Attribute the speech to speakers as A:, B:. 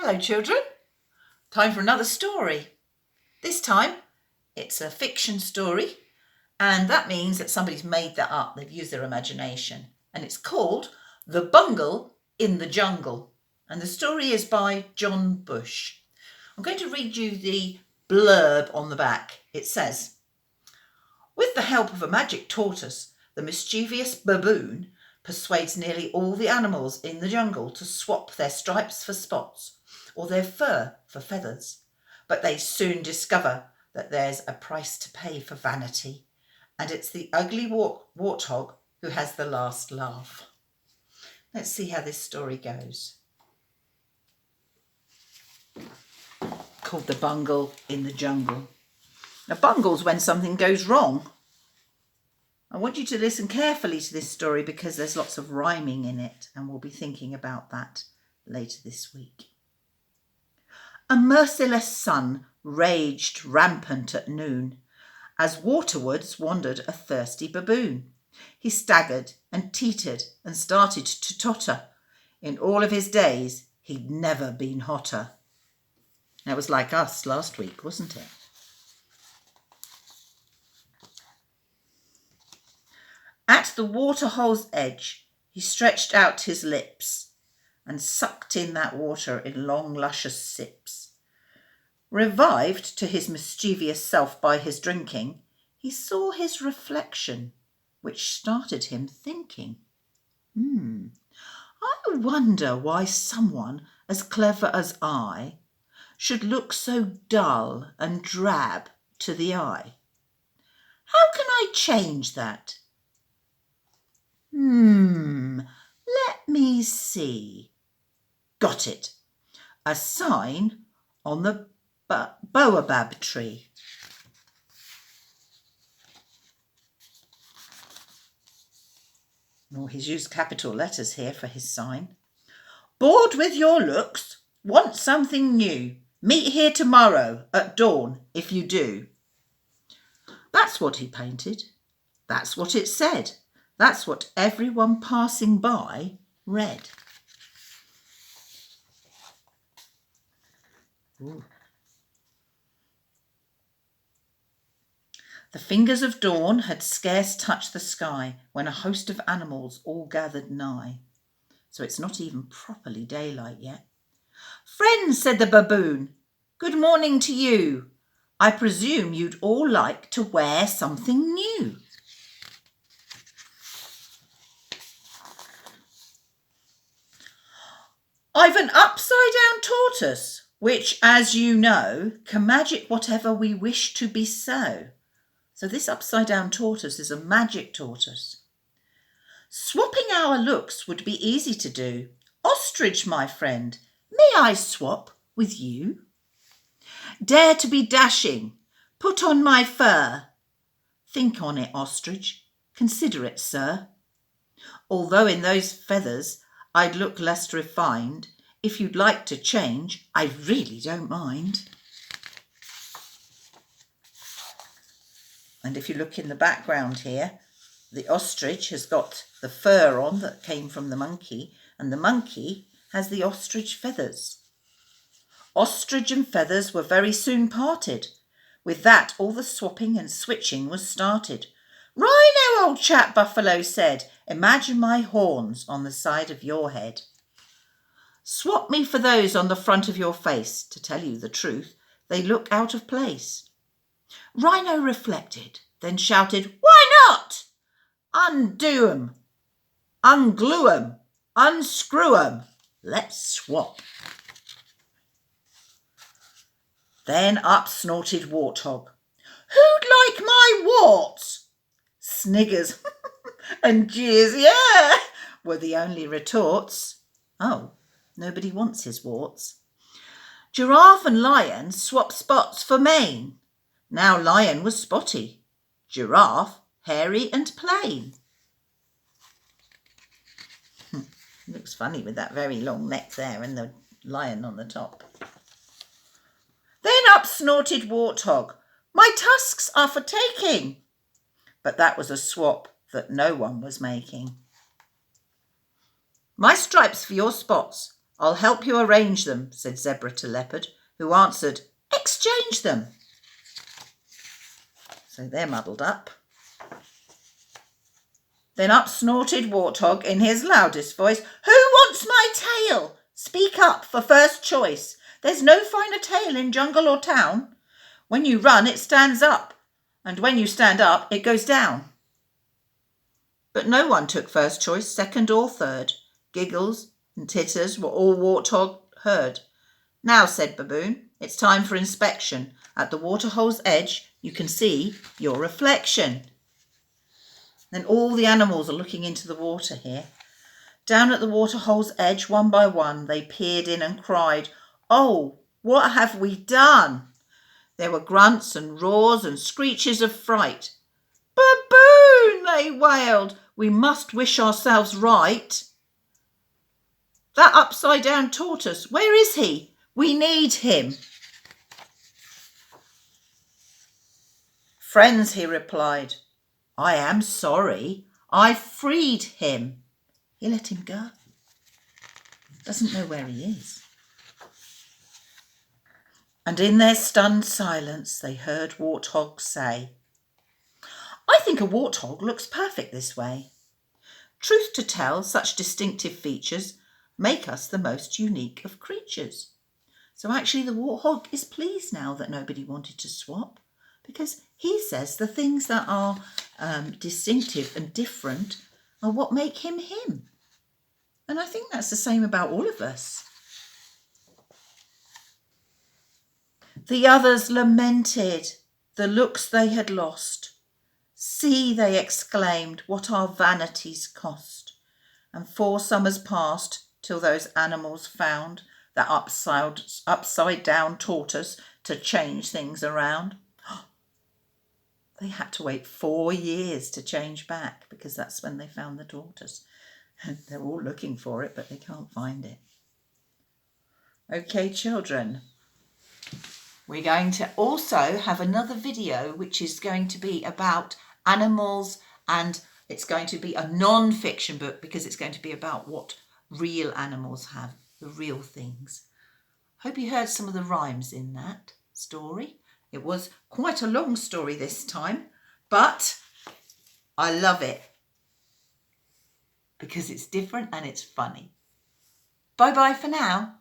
A: Hello children, time for another story. This time it's a fiction story, and that means that somebody's made that up, they've used their imagination, and it's called The Bungle in the Jungle, and the story is by John Bush. I'm going to read you the blurb on the back. It says, with the help of a magic tortoise, the mischievous baboon persuades nearly all the animals in the jungle to swap their stripes for spots or their fur for feathers. But they soon discover that there's a price to pay for vanity, and it's the ugly warthog who has the last laugh. Let's see how this story goes. Called The Bungle in the Jungle. Now, bungle's when something goes wrong. I want you to listen carefully to this story because there's lots of rhyming in it, and we'll be thinking about that later this week. A merciless sun raged rampant at noon as waterwards wandered a thirsty baboon. He staggered and teetered and started to totter. In all of his days, he'd never been hotter. That was like us last week, wasn't it? At the waterhole's edge, he stretched out his lips and sucked in that water in long, luscious sips. Revived to his mischievous self by his drinking, he saw his reflection, which started him thinking. I wonder why someone as clever as I should look so dull and drab to the eye. How can I change that? Let me see. Got it. A sign on the baobab tree. Oh, he's used capital letters here for his sign. Bored with your looks? Want something new? Meet here tomorrow at dawn if you do. That's what he painted. That's what it said. That's what everyone passing by read. Ooh. The fingers of dawn had scarce touched the sky when a host of animals all gathered nigh. So it's not even properly daylight yet. Friends, said the baboon, good morning to you. I presume you'd all like to wear something new. I've an upside-down tortoise, which, as you know, can magic whatever we wish to be so. So this upside-down tortoise is a magic tortoise. Swapping our looks would be easy to do. Ostrich, my friend, may I swap with you? Dare to be dashing, put on my fur. Think on it, ostrich, consider it, sir. Although in those feathers I'd look less refined, if you'd like to change, I really don't mind. And if you look in the background here, the ostrich has got the fur on that came from the monkey, and the monkey has the ostrich feathers. Ostrich and feathers were very soon parted. With that, all the swapping and switching was started. Rhino, old chap, Buffalo said, imagine my horns on the side of your head. Swap me for those on the front of your face. To tell you the truth, they look out of place. Rhino reflected, then shouted, why not? Undo 'em, unglue 'em, unscrew 'em. Let's swap. Then up snorted Warthog. Who'd like my warts? Sniggers and jeers, yeah, were the only retorts. Oh, nobody wants his warts. Giraffe and Lion swapped spots for mane. Now Lion was spotty, Giraffe hairy and plain. Looks funny with that very long neck there and the lion on the top. Then up snorted Warthog. My tusks are for taking. But that was a swap that no one was making. My stripes for your spots. I'll help you arrange them, said Zebra to Leopard, who answered, exchange them. So they're muddled up. Then up snorted Warthog in his loudest voice, who wants my tail? Speak up for first choice. There's no finer tail in jungle or town. When you run, it stands up, and when you stand up, it goes down. But no one took first choice, second or third. Giggles and titters were all Warthog heard. Now, said Baboon, it's time for inspection. At the waterhole's edge, you can see your reflection. Then all the animals are looking into the water here. Down at the waterhole's edge, one by one, they peered in and cried, oh, what have we done? There were grunts and roars and screeches of fright. Baboon, they wailed, we must wish ourselves right. That upside-down tortoise, where is he? We need him. Friends, he replied, I am sorry. I freed him. He let him go. Doesn't know where he is. And in their stunned silence, they heard Warthog say, I think a warthog looks perfect this way. Truth to tell, such distinctive features make us the most unique of creatures. So actually the warthog is pleased now that nobody wanted to swap, because he says the things that are distinctive and different are what make him him. And I think that's the same about all of us. The others lamented the looks they had lost. See, they exclaimed, what our vanities cost. And 4 summers passed till those animals found that upside down tortoise to change things around. They had to wait 4 years to change back, because that's when they found the tortoise. And they're all looking for it, but they can't find it. Okay, children. We're going to also have another video which is going to be about animals, and it's going to be a non-fiction book because it's going to be about what real animals have, the real things. Hope you heard some of the rhymes in that story. It was quite a long story this time, but I love it because it's different and it's funny. Bye-bye for now.